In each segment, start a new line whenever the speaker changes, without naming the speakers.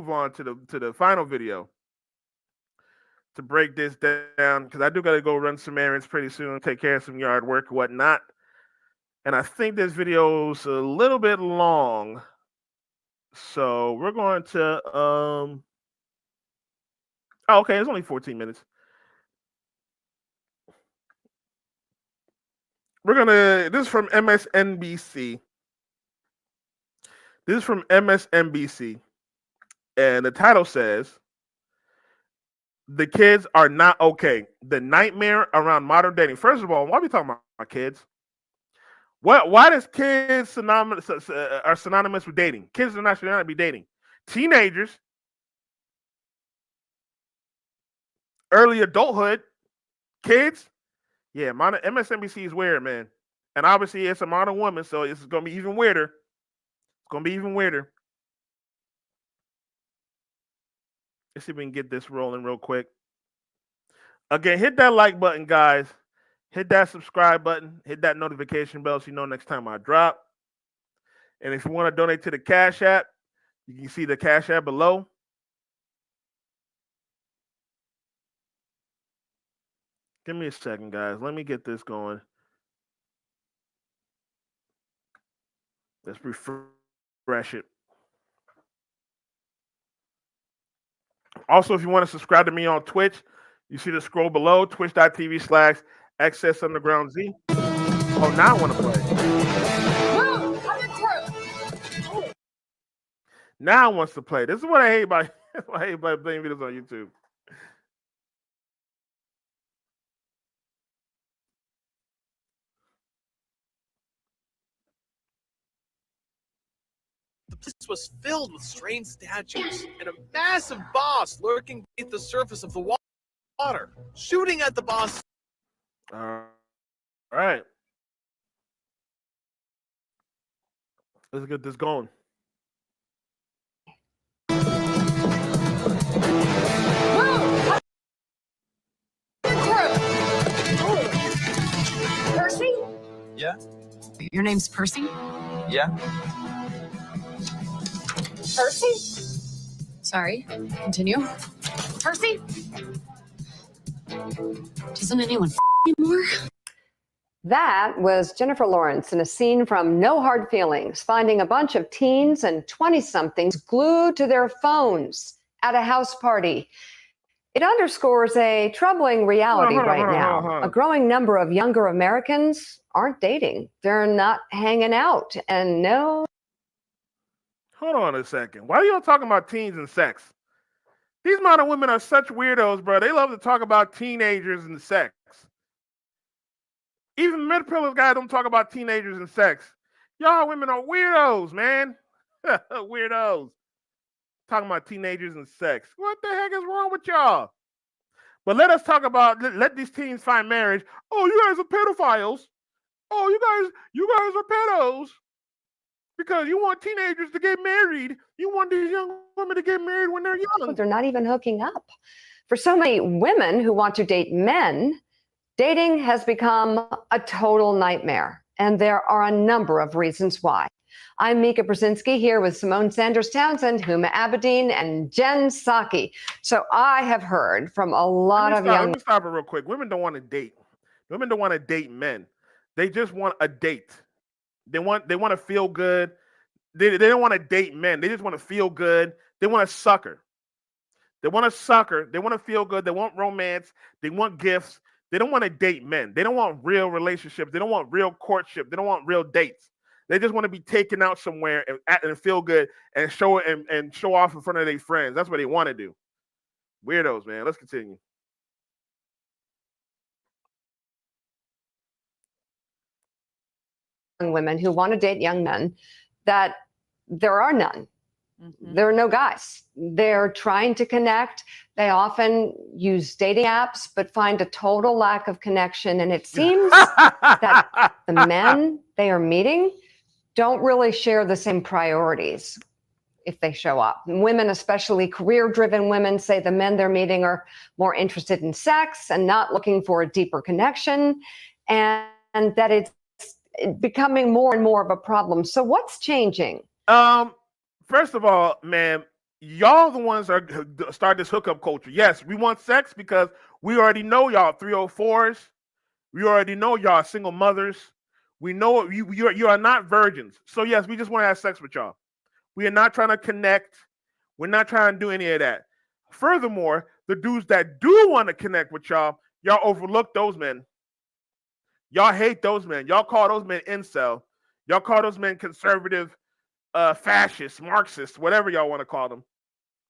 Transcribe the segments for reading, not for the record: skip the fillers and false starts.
move on to the final video to break this down because I do got to go run some errands pretty soon, take care of some yard work, whatnot. And I think this video's a little bit long, so we're going to Oh, okay, it's only 14 minutes. This is from MSNBC. This is from MSNBC. And the title says, "The kids are not okay. The nightmare around modern dating." First of all, why are we talking about kids? Why does kids are synonymous with dating? Kids are not should not be dating. Teenagers, early adulthood, kids. Yeah, MSNBC is weird, man. And obviously it's a modern woman, so it's gonna be even weirder. It's gonna be even weirder. Let's see if we can get this rolling real quick. Again, hit that like button, guys. Hit that subscribe button. Hit that notification bell so you know next time I drop. And if you want to donate to the Cash App, you can see the Cash App below. Give me a second, guys. Let me get this going. Let's refresh it. Also, if you want to subscribe to me on Twitch, you see the scroll below, twitch.tv/XSUndergroundZ. Oh, now I want to play. Now I wants to play. This is what I hate about playing videos on YouTube.
The place was filled with strange statues and a massive boss lurking beneath the surface of the water, shooting at the boss.
All right. Let's get this going.
Percy?
Yeah?
Your name's Percy?
Yeah?
Percy? Sorry, continue. Percy? Doesn't anyone anymore?
That was Jennifer Lawrence in a scene from No Hard Feelings, finding a bunch of teens and 20-somethings glued to their phones at a house party. It underscores a troubling reality right now. A growing number of younger Americans aren't dating. They're not hanging out. And no.
Hold on a second. Why are y'all talking about teens and sex? These modern women are such weirdos, bro. They love to talk about teenagers and sex. Even mid-pillar guys don't talk about teenagers and sex. Y'all women are weirdos, man. Weirdos. Talking about teenagers and sex. What the heck is wrong with y'all? But let us talk about, let these teens find marriage. Oh, you guys are pedophiles. Oh, you guys are pedos. Because you want teenagers to get married. You want these young women to get married when they're young.
They're not even hooking up. For so many women who want to date men, dating has become a total nightmare. And there are a number of reasons why. I'm Mika Brzezinski here with Simone Sanders Townsend, Huma Abedin, and Jen Psaki. So I have heard from a lot of young...
Let me stop it real quick. Women don't want to date. Women don't want to date men. They just want a date. They want to feel good. They don't want to date men. They just want to feel good. They want a sucker. They want a sucker. They want to feel good. They want romance. They want gifts. They don't want to date men. They don't want real relationships. They don't want real courtship. They don't want real dates. They just want to be taken out somewhere and feel good and show it and show off in front of their friends. That's what they want to do. Weirdos, man. Let's continue.
Women who want to date young men, that there are none. Mm-hmm. There are no guys. They're trying to connect. They often use dating apps, but find a total lack of connection. And it seems that the men they are meeting don't really share the same priorities if they show up. Women, especially career-driven women, say the men they're meeting are more interested in sex and not looking for a deeper connection, and that it's becoming more and more of a problem. So what's changing?
First of all, man, Y'all the ones are start this hookup culture. Yes, we want sex because we already know y'all 304s. We already know y'all single mothers. We know you are not virgins. So yes, we just want to have sex with y'all. We are not trying to connect. We're not trying to do any of that. Furthermore, the dudes that do want to connect with y'all overlook those men. Y'all hate those men. Y'all call those men incel. Y'all call those men conservative, fascists, Marxists, whatever y'all want to call them.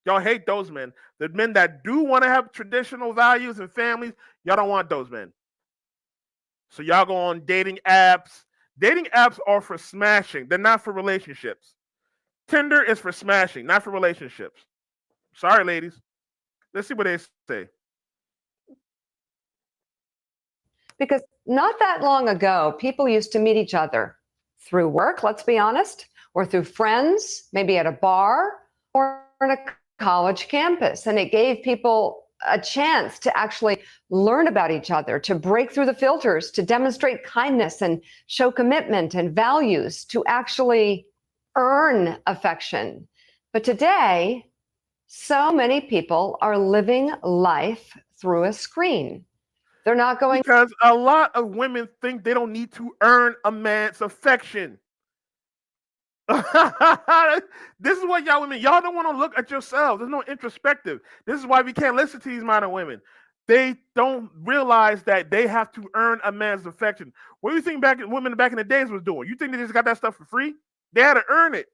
Y'all hate those men. The men that do want to have traditional values and families, y'all don't want those men. So y'all go on dating apps. Dating apps are for smashing. They're not for relationships. Tinder is for smashing, not for relationships. Sorry, ladies. Let's see what they say.
Because not that long ago, people used to meet each other through work, let's be honest, or through friends, maybe at a bar or on a college campus. And it gave people a chance to actually learn about each other, to break through the filters, to demonstrate kindness and show commitment and values, to actually earn affection. But today, so many people are living life through a screen. They're not going.
Because a lot of women think they don't need to earn a man's affection. This is what y'all women, y'all don't want to look at yourselves. There's no introspective. This is why we can't listen to these modern women. They don't realize that they have to earn a man's affection. What do you think women back in the days was doing? You think they just got that stuff for free? They had to earn it.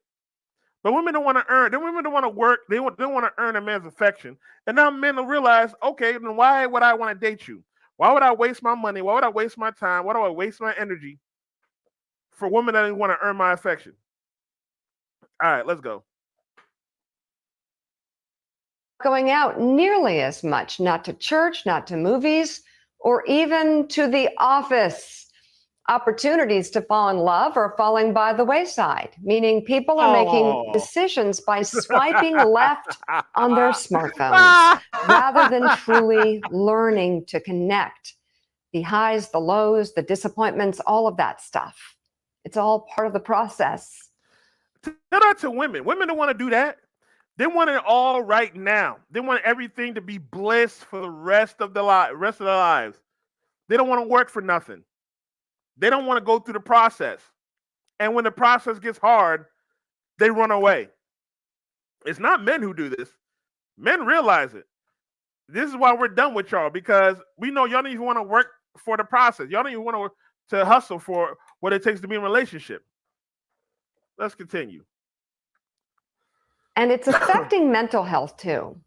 But women don't want to earn. Then women don't want to work. They want to earn a man's affection. And now men will realize, okay, then why would I want to date you? Why would I waste my money? Why would I waste my time? Why do I waste my energy for women that want to earn my affection? All right, let's go.
Going out nearly as much, not to church, not to movies, or even to the office. Opportunities to fall in love are falling by the wayside, meaning people are making decisions by swiping left on their smartphones rather than truly learning to connect. The highs, the lows, the disappointments, all of that stuff. It's all part of the process.
Tell that to women. Women don't want to do that. They want it all right now. They want everything to be bliss for the rest of their lives. They don't want to work for nothing. They don't want to go through the process. And when the process gets hard, they run away. It's not men who do this. Men realize it. This is why we're done with y'all, because we know y'all don't even want to work for the process. Y'all don't even want to hustle for what it takes to be in a relationship. Let's continue.
And it's affecting mental health too.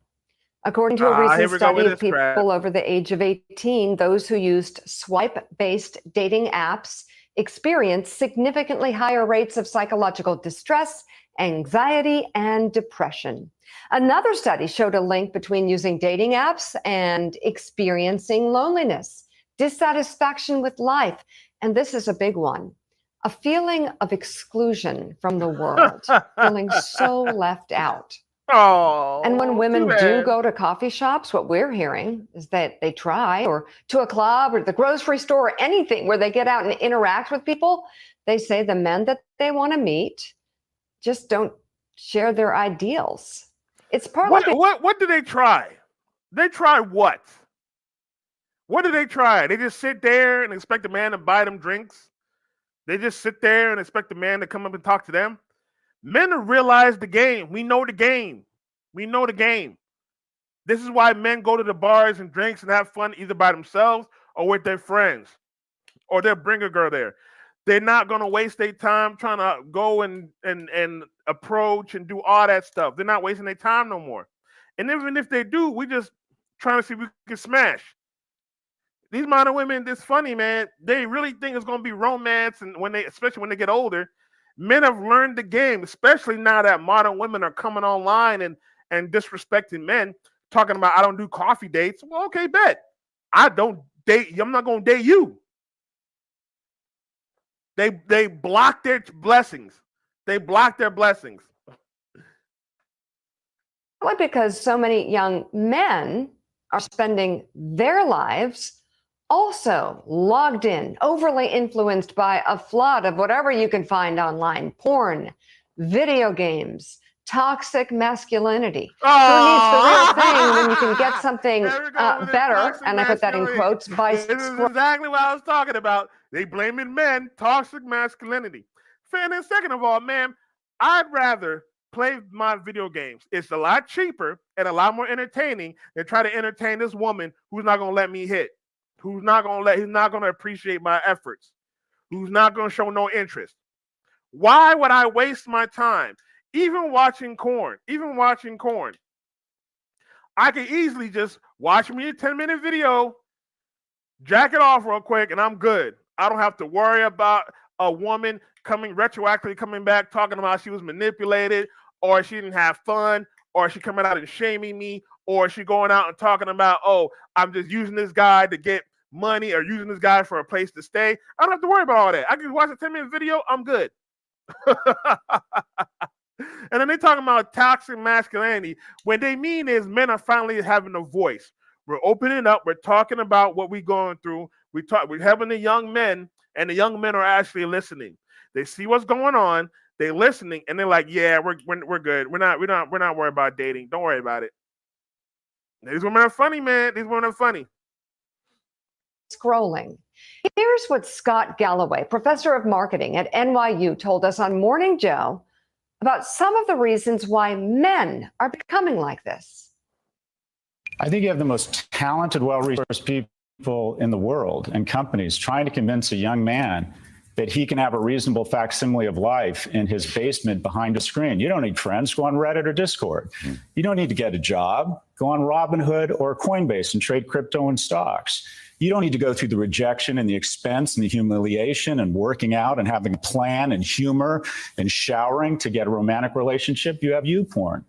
According to a recent study of people over the age of 18, those who used swipe-based dating apps experienced significantly higher rates of psychological distress, anxiety, and depression. Another study showed a link between using dating apps and experiencing loneliness, dissatisfaction with life, and this is a big one, a feeling of exclusion from the world, feeling so left out.
Oh,
and when women do go to coffee shops, what we're hearing is that they try, or to a club or the grocery store or anything where they get out and interact with people, they say the men that they want to meet just don't share their ideals. It's partly
what do they try? They try what? What do they try? They just sit there and expect a man to buy them drinks? They just sit there and expect the man to come up and talk to them? Men have realized the game. We know the game. We know the game. This is why men go to the bars and drinks and have fun either by themselves or with their friends, or they'll bring a girl there. They're not going to waste their time trying to go and approach and do all that stuff. They're not wasting their time no more. And even if they do, we just trying to see if we can smash. These modern women, it's funny, man. They really think it's going to be romance, and especially when they get older. Men have learned the game, especially now that modern women are coming online and disrespecting men, talking about I don't do coffee dates. Well, okay, bet. I don't date you. I'm not going to date you. They block their blessings. They block their blessings.
Well, because so many young men are spending their lives also logged in, overly influenced by a flood of whatever you can find online, porn, video games, toxic masculinity. Who needs the real thing when you can get something better, and I put that in quotes, by
This is exactly what I was talking about. They blaming men, toxic masculinity. And then second of all, man, I'd rather play my video games. It's a lot cheaper and a lot more entertaining than try to entertain this woman who's not gonna let me hit, who's not gonna appreciate my efforts, who's not gonna show no interest. Why would I waste my time? Even watching corn, I could easily just watch me a 10-minute video, jack it off real quick, and I'm good. I don't have to worry about a woman retroactively coming back talking about she was manipulated, or she didn't have fun, or she coming out and shaming me, or she going out and talking about, oh, I'm just using this guy to get money or using this guy for a place to stay. I don't have to worry about all that. I can watch a 10-minute video, I'm good. And then they talking about toxic masculinity. What they mean is men are finally having a voice. We're opening up. We're talking about what we're going through. We're having the young men, and the young men are actually listening. They see what's going on. They're listening, and they're like, "Yeah, we're good. We're not worried about dating. Don't worry about it." These women are funny, man. These women are funny.
Scrolling. Here's what Scott Galloway, professor of marketing at NYU, told us on Morning Joe about some of the reasons why men are becoming like this.
I think you have the most talented, well-resourced people in the world and companies trying to convince a young man that he can have a reasonable facsimile of life in his basement behind a screen. You don't need friends. Go on Reddit or Discord. You don't need to get a job. Go on Robinhood or Coinbase and trade crypto and stocks. You don't need to go through the rejection and the expense and the humiliation and working out and having a plan and humor and showering to get a romantic relationship. You have YouPorn.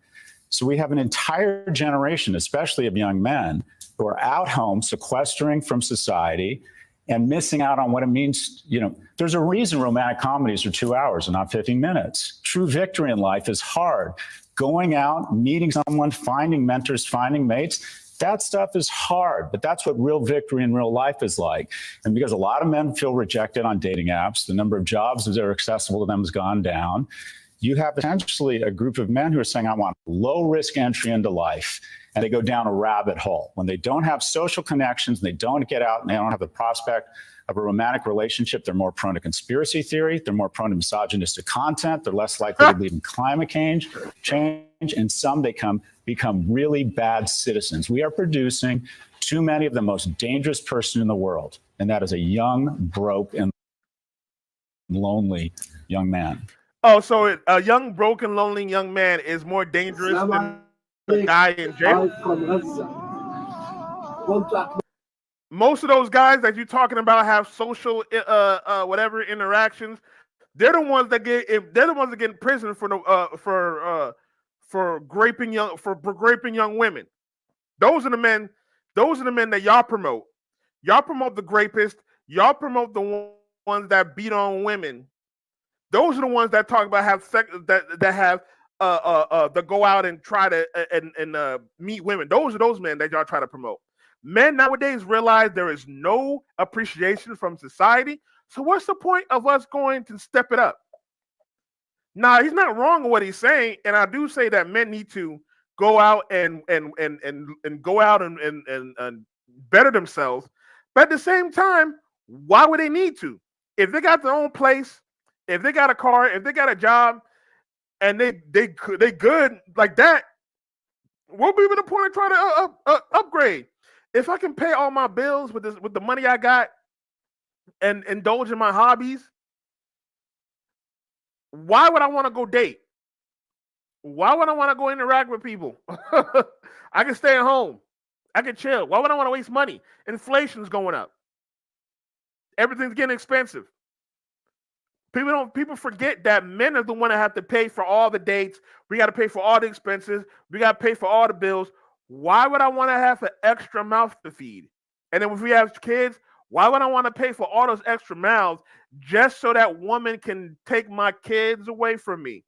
So we have an entire generation, especially of young men, who are out home sequestering from society and missing out on what it means. You know, there's a reason romantic comedies are 2 hours and not 15 minutes. True victory in life is hard. Going out, meeting someone, finding mentors, finding mates, that stuff is hard, but that's what real victory in real life is like. And because a lot of men feel rejected on dating apps, the number of jobs that are accessible to them has gone down. You have potentially a group of men who are saying, I want low-risk entry into life, and they go down a rabbit hole. When they don't have social connections, and they don't get out, and they don't have the prospect of a romantic relationship, they're more prone to conspiracy theory, they're more prone to misogynistic content, they're less likely to believe in climate change, and some they become really bad citizens. We are producing too many of the most dangerous person in the world, and that is a young, broke, and lonely young man.
Oh, so a young, broken, lonely young man is more dangerous than a guy in jail? Most of those guys that you're talking about have social whatever interactions. They're the ones that get in prison for raping young women. Those are the men that y'all promote. Y'all promote the rapists. Y'all promote the ones that beat on women. Those are the ones that talk about have sex that have that go out and try to and meet women. Those are those men that y'all try to promote. Men nowadays realize there is no appreciation from society. So what's the point of us going to step it up? Now, he's not wrong in what he's saying, and I do say that men need to go out and go out and better themselves. But at the same time, why would they need to? If they got their own place, if they got a car, if they got a job, and they good like that, what would be the point of trying to upgrade? If I can pay all my bills with the money I got and indulge in my hobbies, why would I want to go date? Why would I want to go interact with people? I can stay at home. I can chill. Why would I want to waste money? Inflation's going up. Everything's getting expensive. People forget that men are the one that have to pay for all the dates. We got to pay for all the expenses. We got to pay for all the bills. Why would I want to have an extra mouth to feed? And then if we have kids, why would I want to pay for all those extra mouths just so that woman can take my kids away from me?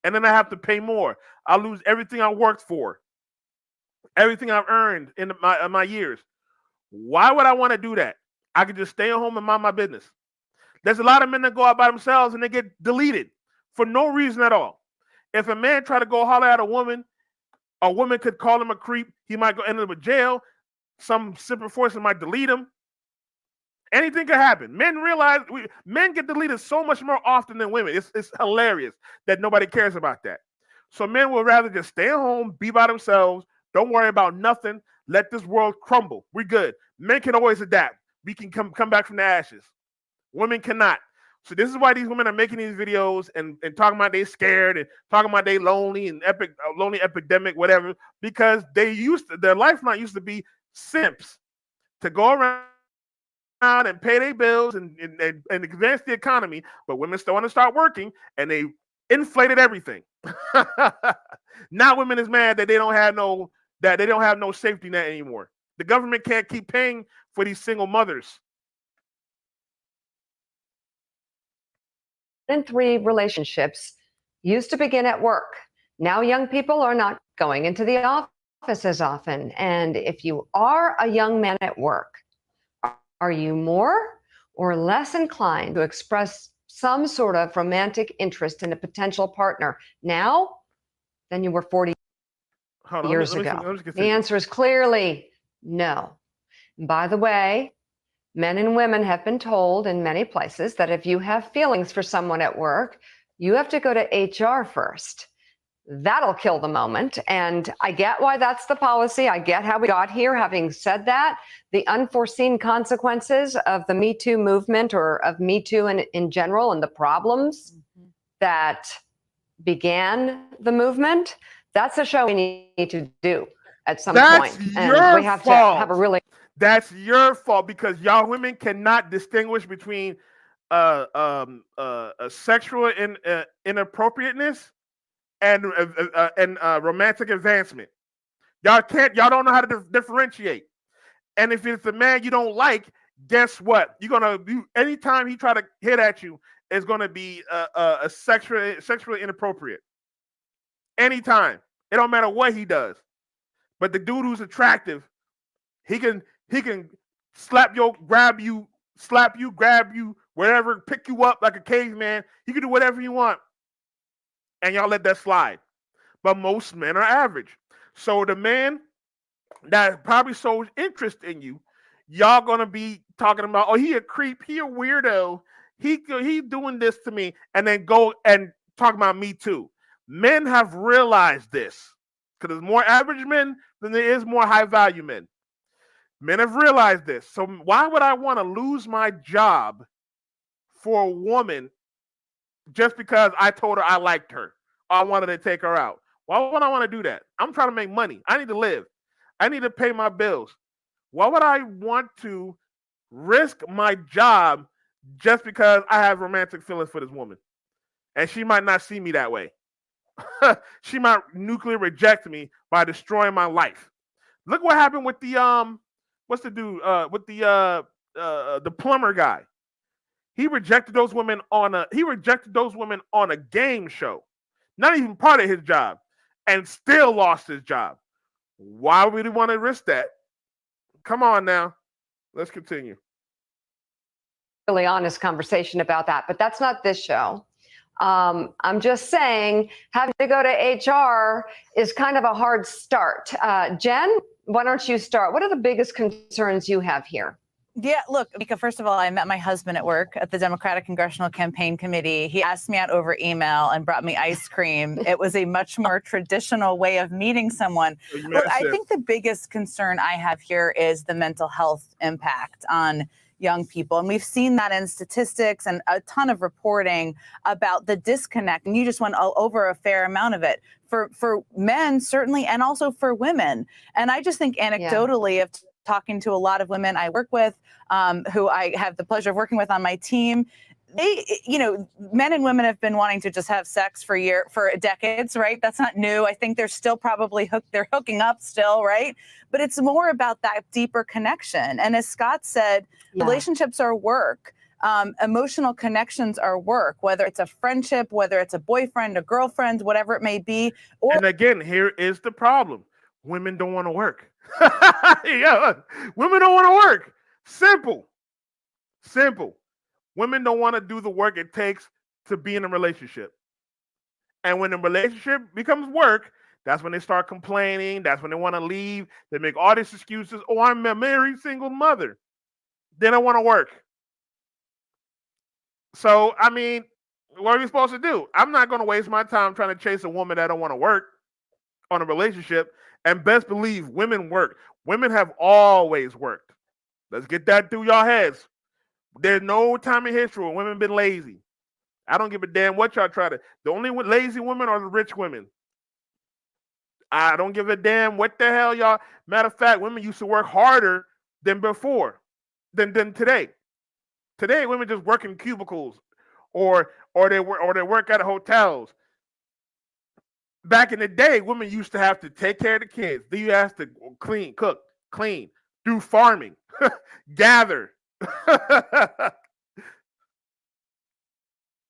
And then I have to pay more. I lose everything I worked for, everything I've earned in my years. Why would I want to do that? I could just stay at home and mind my business. There's a lot of men that go out by themselves and they get deleted for no reason at all. If a man try to go holler at a woman could call him a creep. He might go end up in jail. Some super force might delete him. Anything could happen. Men get deleted so much more often than women. It's hilarious that nobody cares about that. So men will rather just stay at home, be by themselves, don't worry about nothing, let this world crumble. We're good. Men can always adapt. We can come back from the ashes. Women cannot. So this is why these women are making these videos and talking about they scared and talking about they lonely and lonely epidemic, whatever, because their lifeline used to be simps to go around and pay their bills and advance the economy. But women still want to start working and they inflated everything. Now women is mad that they don't have no safety net anymore. The government can't keep paying for these single mothers.
And 3 relationships used to begin at work. Now young people are not going into the office as often. And if you are a young man at work, are you more or less inclined to express some sort of romantic interest in a potential partner now than you were 40 years ago? The answer is clearly no. And by the way, men and women have been told in many places that if you have feelings for someone at work, you have to go to HR first. That'll kill the moment. And I get why that's the policy. I get how we got here. Having said that, the unforeseen consequences of the Me Too movement, or of Me Too in general, and the problems that began the movement, that's a show we need to do at some point. And we have to have a really...
That's your fault, because y'all women cannot distinguish between sexual inappropriateness and romantic advancement. Y'all don't know how to differentiate. And if it's a man you don't like, guess what? Anytime he try to hit at you, it's gonna be a sexually inappropriate. Anytime. It don't matter what he does. But the dude who's attractive, he can slap you, grab you, wherever, pick you up like a caveman. He can do whatever you want. And y'all let that slide. But most men are average. So the man that probably shows interest in you, y'all gonna be talking about, oh, he a creep, he a weirdo, he doing this to me, and then go and talk about Me Too. Men have realized this, because there's more average men than there is more high value men. Men have realized this. So why would I want to lose my job for a woman just because I told her I liked her or I wanted to take her out? Why would I want to do that? I'm trying to make money. I need to live. I need to pay my bills. Why would I want to risk my job just because I have romantic feelings for this woman? And she might not see me that way. She might nuclear reject me by destroying my life. Look what happened with the what's the dude with the plumber guy. He rejected those women on a game show, not even part of his job, and still lost his job. Why would he want to risk that? Come on now, let's continue.
Really honest conversation about that, but that's not this show. I'm just saying, having to go to HR is kind of a hard start. Jen, why don't you start? What are the biggest concerns you have here?
Yeah, look, Mika, first of all, I met my husband at work at the Democratic Congressional Campaign Committee. He asked me out over email and brought me ice cream. It was a much more traditional way of meeting someone. Look, I think the biggest concern I have here is the mental health impact on young people. And we've seen that in statistics and a ton of reporting about the disconnect. And you just went over a fair amount of it for men, certainly, and also for women. And I just think anecdotally of talking to a lot of women I work with, who I have the pleasure of working with on my team, men and women have been wanting to just have sex for decades, right? That's not new. I think they're still probably they're hooking up still, right? But it's more about that deeper connection. And as Scott said, relationships are work. Emotional connections are work, whether it's a friendship, whether it's a boyfriend, a girlfriend, whatever it may be.
And again, here is the problem. Women don't want to work. Yeah, women don't want to work. Simple. Women don't want to do the work it takes to be in a relationship. And when the relationship becomes work, that's when they start complaining. That's when they want to leave. They make all these excuses. Oh, I'm a married single mother. Then I want to work. So, I mean, what are we supposed to do? I'm not going to waste my time trying to chase a woman that don't want to work on a relationship. And best believe women work. Women have always worked. Let's get that through y'all heads. There's no time in history when women been lazy. I don't give a damn what y'all try to. The only lazy women are the rich women. I don't give a damn what the hell y'all. Matter of fact, women used to work harder than before, than today. Today, women just work in cubicles, or they work at hotels. Back in the day, women used to have to take care of the kids. Then you have to clean, cook, clean, do farming, gather.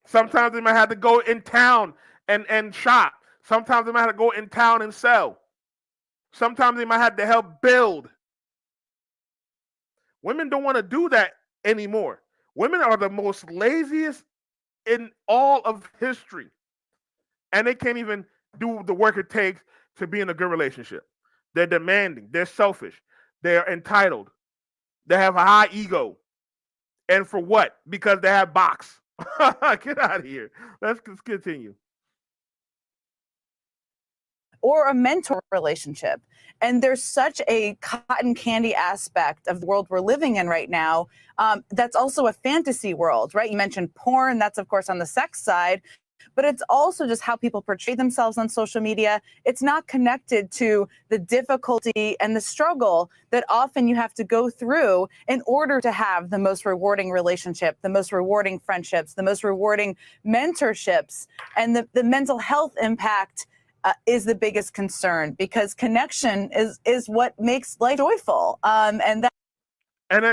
Sometimes they might have to go in town and shop. Sometimes they might have to go in town and sell. Sometimes they might have to help build. Women don't want to do that anymore. Women are the most laziest in all of history. And they can't even do the work it takes to be in a good relationship. They're demanding, they're selfish, they're entitled, they have a high ego. And for what? Because they have box. Get out of here. Let's continue.
Or a mentor relationship. And there's such a cotton candy aspect of the world we're living in right now. That's also a fantasy world, right? You mentioned porn. That's, of course, on the sex side. But it's also just how people portray themselves on social media. It's not connected to the difficulty and the struggle that often you have to go through in order to have the most rewarding relationship, the most rewarding friendships, the most rewarding mentorships, and the mental health impact is the biggest concern, because connection is what makes life joyful. And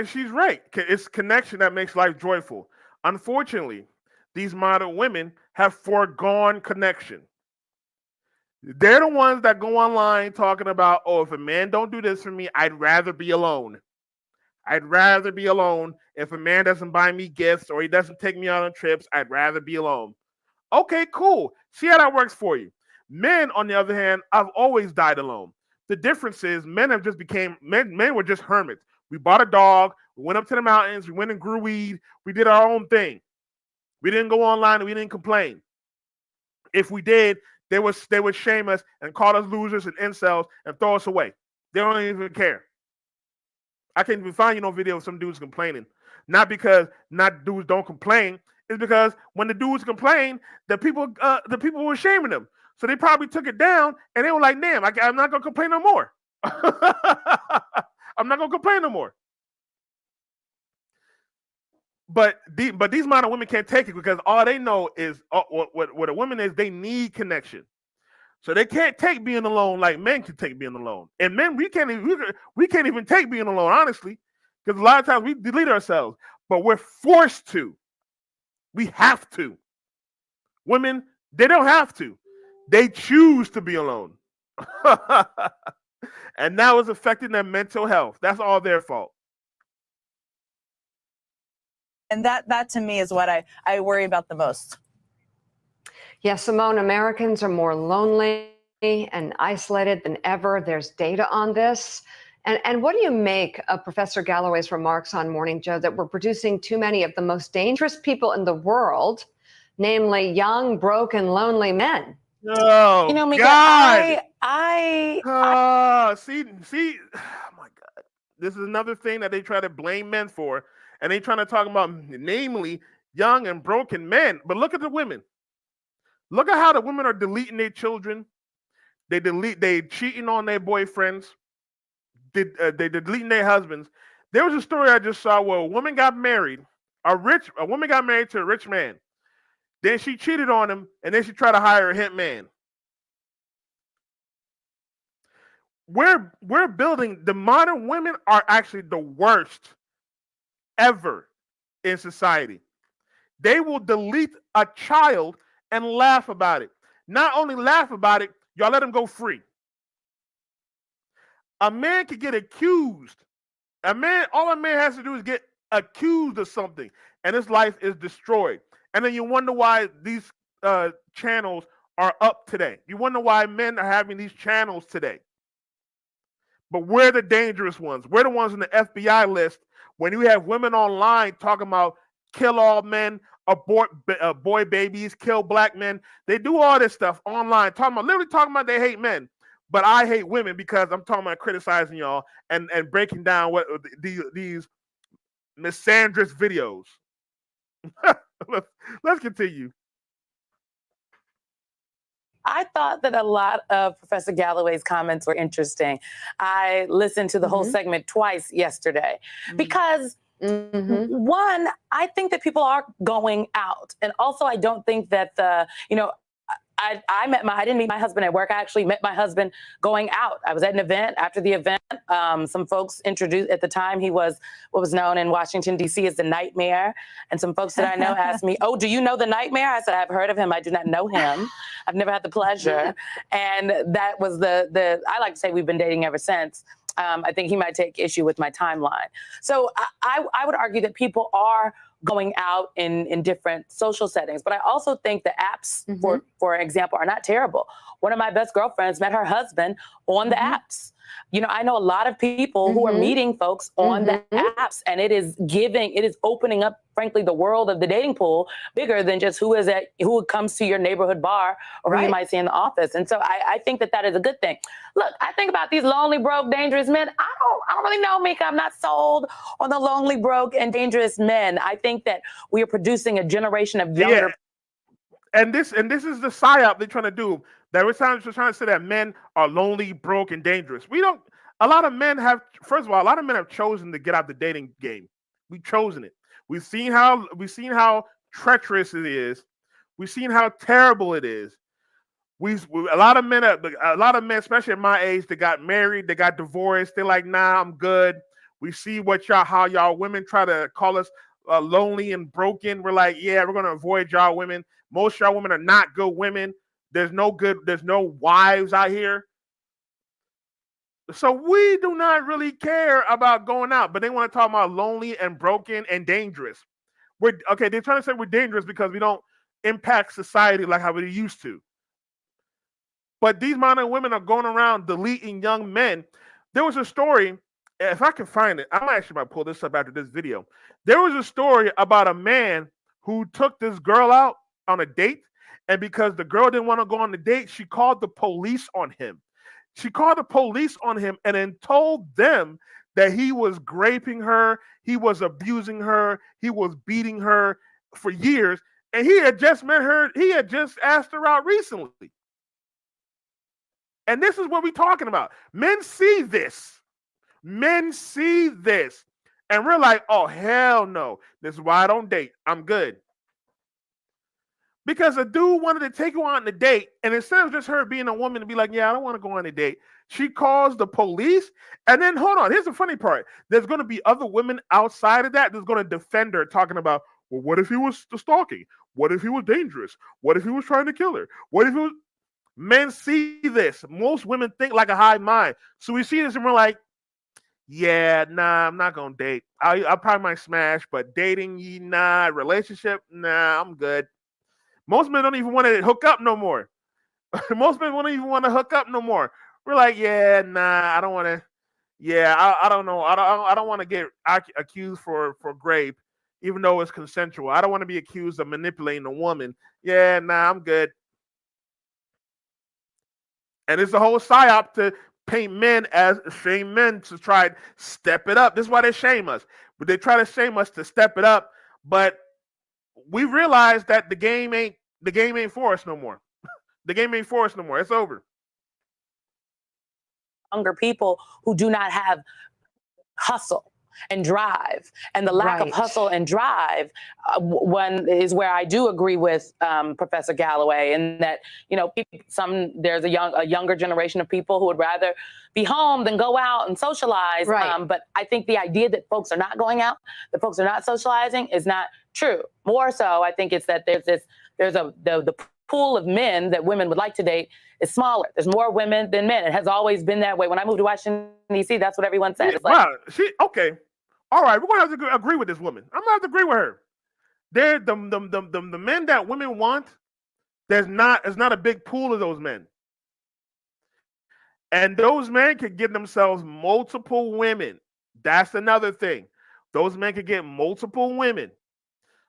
she's right. It's connection that makes life joyful. Unfortunately, these modern women have foregone connection. They're the ones that go online talking about, oh, if a man don't do this for me, I'd rather be alone. I'd rather be alone. If a man doesn't buy me gifts or he doesn't take me out on trips, I'd rather be alone. Okay, cool. See how that works for you. Men, on the other hand, have always died alone. The difference is men have just became men. Men were just hermits. We bought a dog. We went up to the mountains. We went and grew weed. We did our own thing. We didn't go online and we didn't complain. If we did, they would shame us and call us losers and incels and throw us away. They don't even care. I can't even find no video of some dudes complaining. Not because not dudes don't complain. It's because when the dudes complain, the people were shaming them. So they probably took it down and they were like, damn, I'm not gonna complain no more. I'm not gonna complain no more. But these modern women can't take it because all they know is what a woman is. They need connection, so they can't take being alone like men can take being alone. And men, we can't even take being alone, honestly, because a lot of times we delete ourselves. But we're forced to. We have to. Women, they don't have to. They choose to be alone, and now it's affecting their mental health. That's all their fault.
And that to me is what I worry about the most.
Yeah, Simone, Americans are more lonely and isolated than ever. There's data on this. And what do you make of Professor Galloway's remarks on Morning Joe that we're producing too many of the most dangerous people in the world, namely young, broken, lonely men?
Oh,
Mika,
God. See, oh my God. This is another thing that they try to blame men for, and they trying to talk about, namely, young and broken men. But look at the women. Look at how the women are deleting their children. They cheating on their boyfriends. They deleting their husbands. There was a story I just saw where a woman got married. A woman got married to a rich man. Then she cheated on him, and then she tried to hire a hitman. We're building, the modern women are actually the worst ever in society. They will delete a child and laugh about it. Not only laugh about it, y'all let him go free. A man could get accused. All a man has to do is get accused of something, and his life is destroyed. And then you wonder why these channels are up today. You wonder why men are having these channels today. But we're the dangerous ones. We're the ones in the FBI list when you have women online talking about kill all men, abort boy babies, kill black men. They do all this stuff online, literally talking about they hate men. But I hate women because I'm talking about criticizing y'all and breaking down what these misandrous videos. Let's continue.
I thought that a lot of Professor Galloway's comments were interesting. I listened to the whole segment twice yesterday because one, I think that people are going out. And also, I don't think that I didn't meet my husband at work. I actually met my husband going out. I was at an event. After the event, some folks introduced, at the time, he was what was known in Washington, D.C. as the Nightmare. And some folks that I know asked me, oh, do you know the Nightmare? I said, I've heard of him. I do not know him. I've never had the pleasure. And that was I like to say we've been dating ever since. I think he might take issue with my timeline. So I would argue that people are going out in different social settings. But I also think the apps, for example, are not terrible. One of my best girlfriends met her husband on the apps. You know, I know a lot of people who are meeting folks on the apps, and it is opening up, frankly, the world of the dating pool bigger than just who comes to your neighborhood bar or who you might see in the office. And so I think that is a good thing. Look, I think about these lonely, broke, dangerous men. I don't really know, Mika. I'm not sold on the lonely, broke, and dangerous men. I think that we are producing a generation of younger.
And this is the psyop they're trying to do. That we're trying to say that men are lonely, broke, and dangerous. We don't. A lot of men have. First of all, a lot of men have chosen to get out the dating game. We've chosen it. We've seen how treacherous it is. We've seen how terrible it is. A lot of men, especially at my age, they got married, they got divorced. They're like, nah, I'm good. We see how y'all women try to call us lonely and broken. We're like, yeah, we're gonna avoid y'all women. Most of y'all women are not good women. There's no wives out here. So we do not really care about going out, but they want to talk about lonely and broken and dangerous. They're trying to say we're dangerous because we don't impact society like how we used to. But these modern women are going around deleting young men. There was a story, if I can find it, I'm actually about to pull this up after this video. There was a story about a man who took this girl out on a date, and because the girl didn't want to go on the date, she called the police on him. She called the police on him and then told them that he was raping her, he was abusing her, he was beating her for years, and he had just met her, he had just asked her out recently. And this is what we're talking about. Men see this. Men see this. And we're like, oh, hell no. This is why I don't date. I'm good. Because a dude wanted to take her on a date, and instead of just her being a woman to be like, yeah, I don't want to go on a date, she calls the police. And then, hold on, here's the funny part. There's going to be other women outside of that that's going to defend her, talking about, well, what if he was stalking? What if he was dangerous? What if he was trying to kill her? What if he was... Men see this. Most women think like a hive mind. So we see this and we're like, yeah, nah, I'm not going to date. I probably might smash, but dating, nah. Relationship, nah, I'm good. Most men don't even want to hook up no more. Most men don't even want to hook up no more. We're like, yeah, nah, I don't want to. Yeah, I don't know. I don't want to get accused for rape, even though it's consensual. I don't want to be accused of manipulating a woman. Yeah, nah, I'm good. And it's a whole psyop to paint men as shame men to try to step it up. This is why they shame us. But they try to shame us to step it up. But we realize that the game ain't for us no more. The game ain't for us no more. It's over.
Younger people who do not have hustle and drive, and the lack of hustle and drive one is where I do agree with Professor Galloway, in that, you know, there's a younger generation of people who would rather be home than go out and socialize. But I think the idea that folks are not going out, that folks are not socializing, is not true. More so, I think it's that the pool of men that women would like to date is smaller. There's more women than men. It has always been that way. When I moved to Washington, D.C., that's what everyone said. It's like,
okay. All right, we're going to have to agree with this woman. I'm going to have to agree with her. They're the men that women want It's not a big pool of those men. And those men could get themselves multiple women. That's another thing. Those men could get multiple women.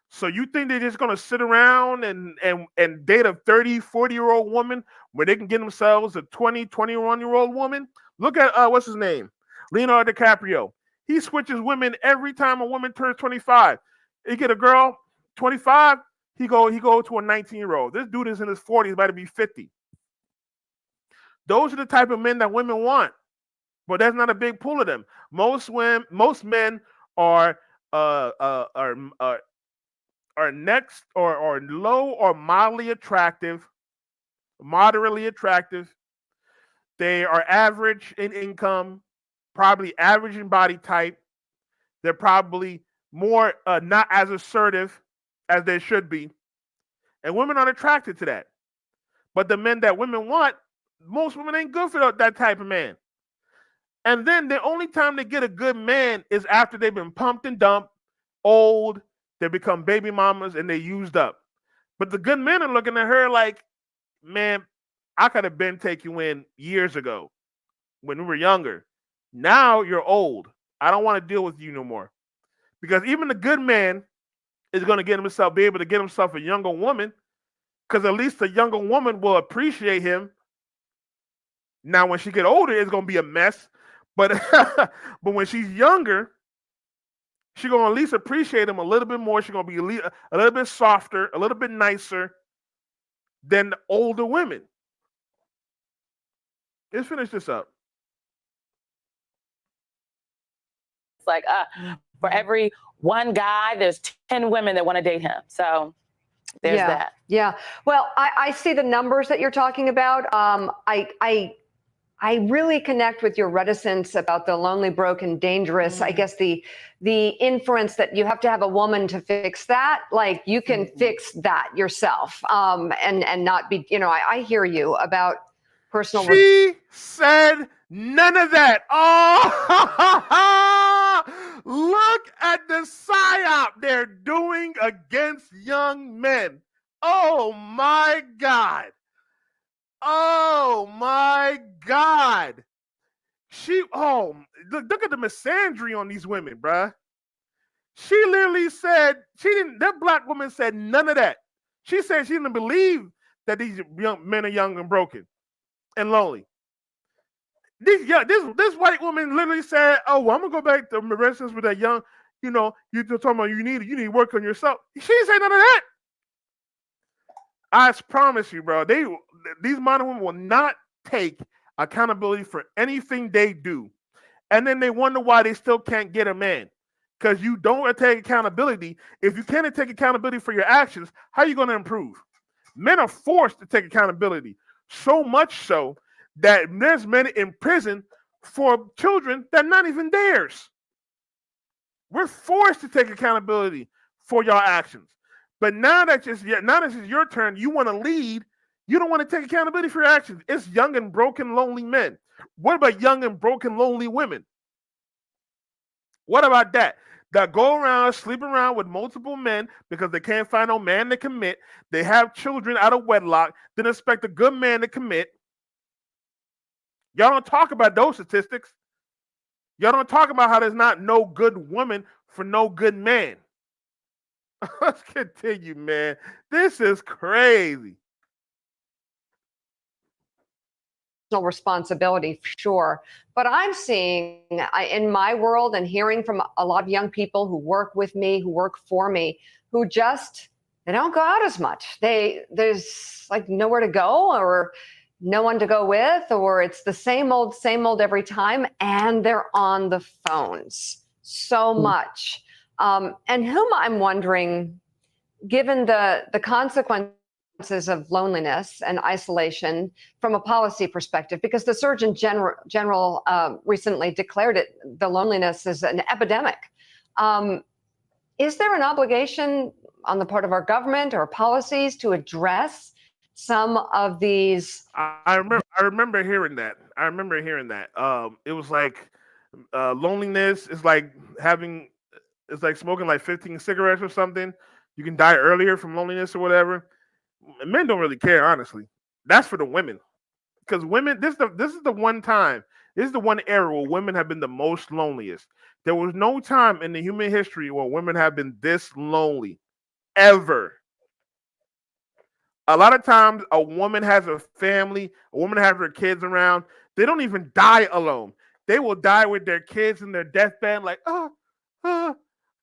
So you think they're just gonna sit around and date a 30, 40-year-old woman where they can get themselves a 20, 21-year-old woman? Look at what's his name? Leonardo DiCaprio. He switches women every time a woman turns 25. He get a girl, 25, he go to a 19-year-old. This dude is in his 40s, about to be 50. Those are the type of men that women want, but that's not a big pool of them. Most men are uh, uh, are are, are next or low or moderately attractive. They are average in income, probably average in body type. They're probably more not as assertive as they should be, and women aren't attracted to that. But the men that women want, most women ain't good for that type of man. And then the only time they get a good man is after they've been pumped and dumped, old, they become baby mamas, and they used up. But the good men are looking at her like, man, I could have been take you in years ago when we were younger. Now you're old. I don't want to deal with you no more. Because even the good man is going to be able to get himself a younger woman, because at least the younger woman will appreciate him. Now, when she get older, it's going to be a mess. But but when she's younger, she's going to at least appreciate him a little bit more. She's going to be a little bit softer, a little bit nicer than the older women. Let's finish this up.
It's like, for every one guy, there's 10 women that want to date him. So there's that.
Yeah. Well, I see the numbers that you're talking about. I really connect with your reticence about the lonely, broken, dangerous. I guess the inference that you have to have a woman to fix that. Like, you can fix that yourself, and not be. I hear you about personal.
She said none of that. Oh, look at the psyop they're doing against young men. Oh my God. Oh my God. Look at the misandry on these women, bruh. She literally said, that black woman said none of that. She said she didn't believe that these young men are young and broken and lonely. This white woman literally said, "Oh, well, I'm gonna go back to residence with that young. You're talking about you need to work on yourself." She didn't say none of that. I promise you, bro. These modern women will not take accountability for anything they do, and then they wonder why they still can't get a man. Because you don't take accountability. If you can't take accountability for your actions, how are you going to improve? Men are forced to take accountability, so much so that there's men in prison for children that are not even theirs. We're forced to take accountability for your actions. But now that it's your turn, you want to lead. You don't want to take accountability for your actions. It's young and broken, lonely men. What about young and broken, lonely women? What about that? That go around, sleep around with multiple men because they can't find no man to commit. They have children out of wedlock, then expect a good man to commit. Y'all don't talk about those statistics. Y'all don't talk about how there's not no good woman for no good man. Let's continue, man. This is crazy.
Responsibility, sure. But I'm seeing in my world and hearing from a lot of young people who work with me, who work for me, who they don't go out as much. There's like nowhere to go or no one to go with, or it's the same old every time. And they're on the phones so much. And whom I'm wondering, given the consequences of loneliness and isolation from a policy perspective, because the Surgeon General recently declared the loneliness is an epidemic. Is there an obligation on the part of our government or policies to address some of these?
I remember hearing that. It was like loneliness is like smoking like 15 cigarettes or something. You can die earlier from loneliness or whatever. Men don't really care, honestly. That's for the women. Because women, this is the one time, this is the one era where women have been the most loneliest. There was no time in the human history where women have been this lonely, ever. A lot of times, a woman has a family, a woman has her kids around. They don't even die alone. They will die with their kids in their deathbed, like, uh,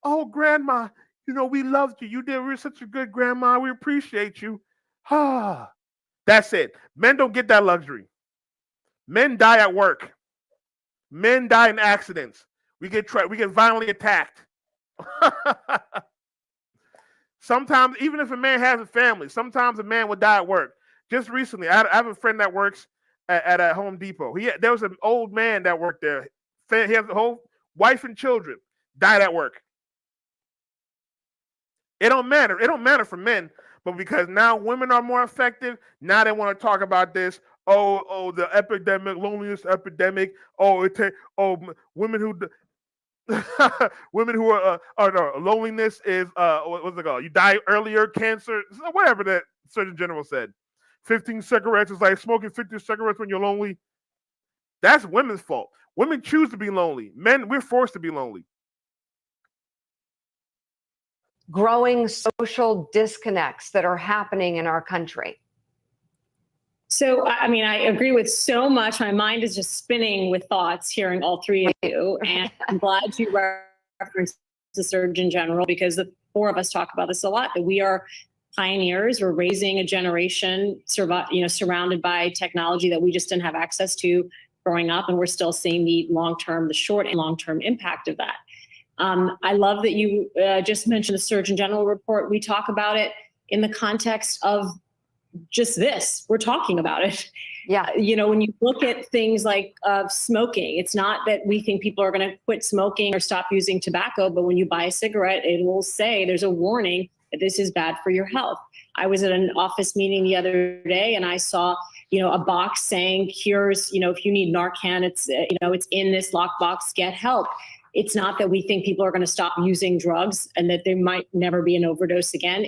oh, grandma, we loved you. You did. We're such a good grandma. We appreciate you. Ah, that's it. Men don't get that luxury. Men die at work. Men die in accidents. We get violently attacked. Sometimes, even if a man has a family, sometimes a man would die at work. Just recently, I have a friend that works at a Home Depot. There was an old man that worked there. He has a whole wife and children, died at work. It don't matter. It don't matter for men, but because now women are more effective, now they want to talk about this. Oh, the epidemic, loneliness epidemic. Women who women who are no, loneliness is what's it called? You die earlier, cancer, whatever that Surgeon General said. 15 cigarettes is like smoking 50 cigarettes when you're lonely. That's women's fault. Women choose to be lonely. Men, we're forced to be lonely.
Growing social disconnects that are happening in our country.
So, I mean, I agree with so much. My mind is just spinning with thoughts hearing all three of you. And I'm glad you referenced the Surgeon General, because the four of us talk about this a lot, that we are pioneers. We're raising a generation surrounded by technology that we just didn't have access to growing up. And we're still seeing the short and long-term impact of that. I love that you just mentioned the Surgeon General report. We talk about it in the context of just this. We're talking about it.
Yeah.
When you look at things like smoking, it's not that we think people are going to quit smoking or stop using tobacco, but when you buy a cigarette, it will say there's a warning that this is bad for your health. I was at an office meeting the other day and I saw, a box saying, here's, if you need Narcan, it's in this lockbox, get help. It's not that we think people are going to stop using drugs and that there might never be an overdose again.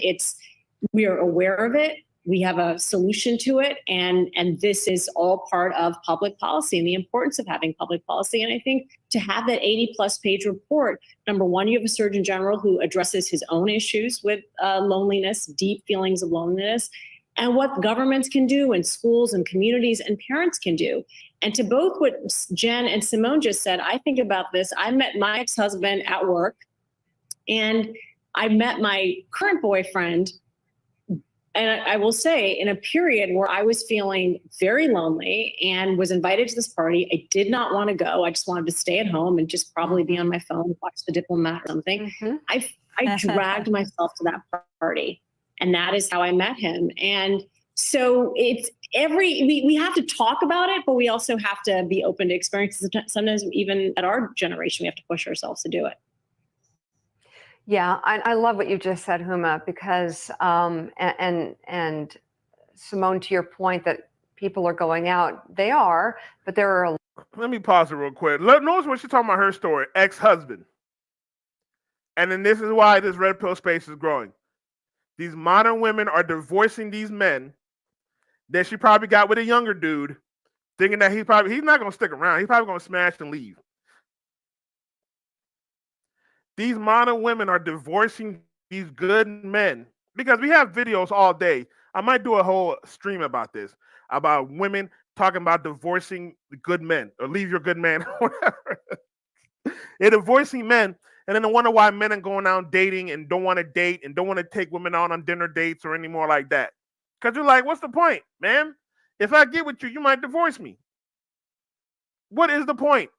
We are aware of it. We have a solution to it. And this is all part of public policy and the importance of having public policy. And I think to have that 80+ page report, number one, you have a Surgeon General who addresses his own issues with loneliness, deep feelings of loneliness, and what governments can do and schools and communities and parents can do. And to both what Jen and Simone just said, I think about this. I met my ex-husband at work, and I met my current boyfriend, and I will say, in a period where I was feeling very lonely and was invited to this party. I did not want to go. I just wanted to stay at home and just probably be on my phone, watch The Diplomat or something. Mm-hmm. I dragged myself to that party, and that is how I met him. And so it's we have to talk about it, but we also have to be open to experiences. Sometimes even at our generation, we have to push ourselves to do it.
Yeah, I love what you just said, Huma, because and Simone, to your point that people are going out, they are, but there are.
Let me pause it real quick. Notice what she's talking about her story, ex-husband, and then this is why this red pill space is growing. These modern women are divorcing these men that she probably got with a younger dude, thinking that he's not going to stick around. He's probably going to smash and leave. These modern women are divorcing these good men because we have videos all day. I might do a whole stream about this, about women talking about divorcing the good men or leave your good man or whatever. They're divorcing men, and then they wonder why men are going out dating and don't want to date and don't want to take women out on dinner dates or any more like that. Because you're like, what's the point, man? If I get with you, you might divorce me. What is the point?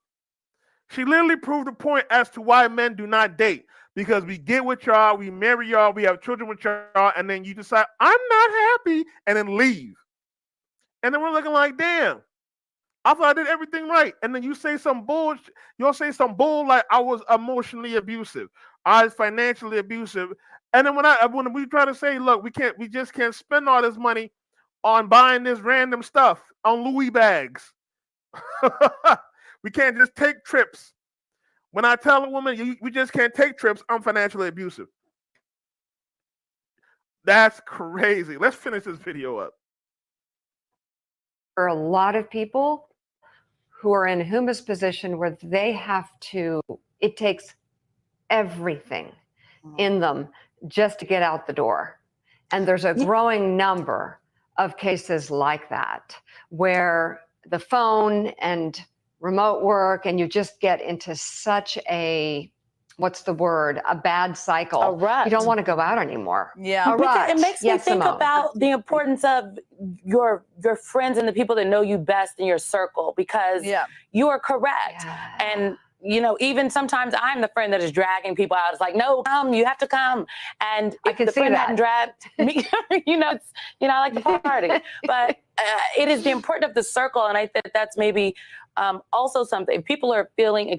She literally proved the point as to why men do not date. Because we get with y'all, we marry y'all, we have children with y'all, and then you decide, I'm not happy, and then leave. And then we're looking like, damn, I thought I did everything right. And then you say some bullshit. You'll say some bull like I was emotionally abusive. I was financially abusive. And then when we try to say, look, we just can't spend all this money on buying this random stuff on Louis bags. We can't just take trips. When I tell a woman we just can't take trips, I'm financially abusive. That's crazy. Let's finish this video up.
For a lot of people who are in Huma's position where they have to, it takes everything in them just to get out the door. And there's a growing number of cases like that where the phone and remote work, and you just get into such a, what's the word, a bad cycle.
A rut.
You don't want to go out anymore.
Yeah.
A rut.
It makes me
Yes,
think
Simone.
about the importance of your friends and the people that know you best in your circle, because you are correct.
Yeah.
And you know, even sometimes I'm the friend that is dragging people out. It's like, no, come, you have to come. And
I
if
can
the
see
friend
that.
hadn't dragged me, I like to party. But it is the importance of the circle, and I think that's maybe also something. People are feeling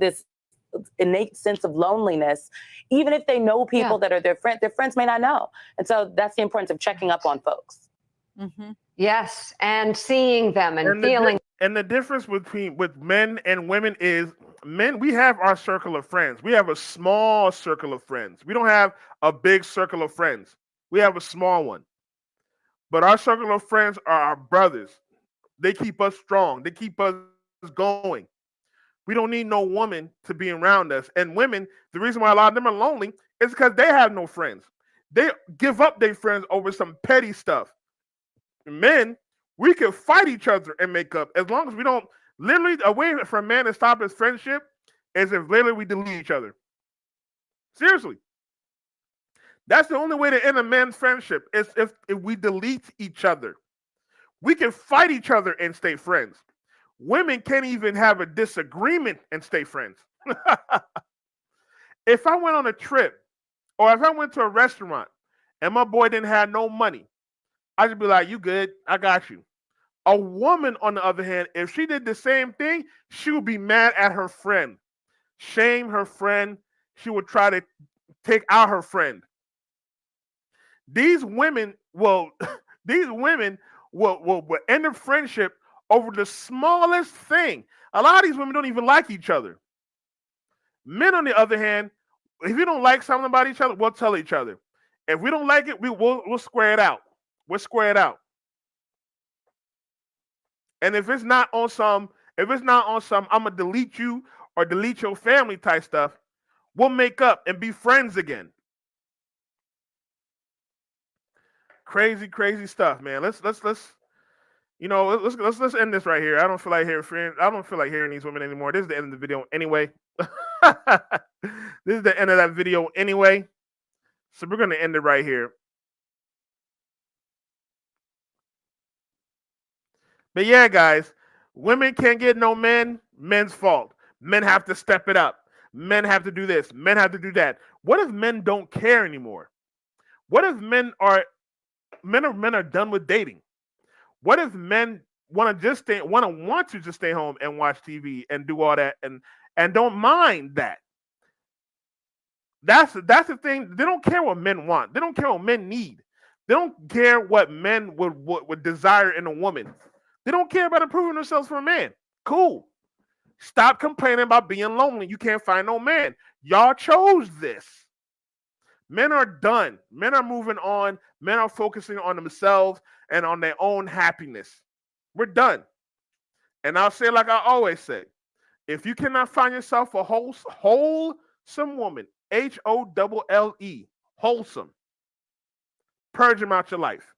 this innate sense of loneliness, even if they know people that are their friends may not know. And so that's the importance of checking up on folks.
Mm-hmm.
Yes, and seeing them and feeling.
And the difference with men and women is, men, we have our circle of friends. We have a small circle of friends. We don't have a big circle of friends. We have a small one. But our circle of friends are our brothers. They keep us strong. They keep us going. We don't need no woman to be around us. And women, the reason why a lot of them are lonely is because they have no friends. They give up their friends over some petty stuff. Men, we can fight each other and make up as long as we don't. Literally, a way for a man to stop his friendship is if literally we delete each other. Seriously. That's the only way to end a man's friendship is if we delete each other. We can fight each other and stay friends. Women can't even have a disagreement and stay friends. If I went on a trip or if I went to a restaurant and my boy didn't have no money, I'd just be like, you good, I got you. A woman, on the other hand, if she did the same thing, she would be mad at her friend, shame her friend. She would try to take out her friend. These women will, will end a friendship over the smallest thing. A lot of these women don't even like each other. Men, on the other hand, if you don't like something about each other, we'll tell each other. If we don't like it, we'll square it out. We'll square it out. And if it's not on some, I'm gonna delete you or delete your family type stuff, we'll make up and be friends again. Crazy, crazy stuff, man. Let's end this right here. I don't feel like hearing these women anymore. This is the end of the video anyway. This is the end of that video anyway. So we're gonna end it right here. But yeah, guys, women can't get no men. Men's fault. Men have to step it up. Men have to do this. Men have to do that. What if men don't care anymore? What if men are done with dating? What if men want to just stay home and watch TV and do all that and don't mind that? That's the thing. They don't care what men want. They don't care what men need. They don't care what men would desire in a woman. They don't care about improving themselves for a man. Cool. Stop complaining about being lonely. You can't find no man. Y'all chose this. Men are done. Men are moving on. Men are focusing on themselves and on their own happiness. We're done. And I'll say like I always say, if you cannot find yourself a wholesome woman, HOLLE, wholesome, purge them out your life.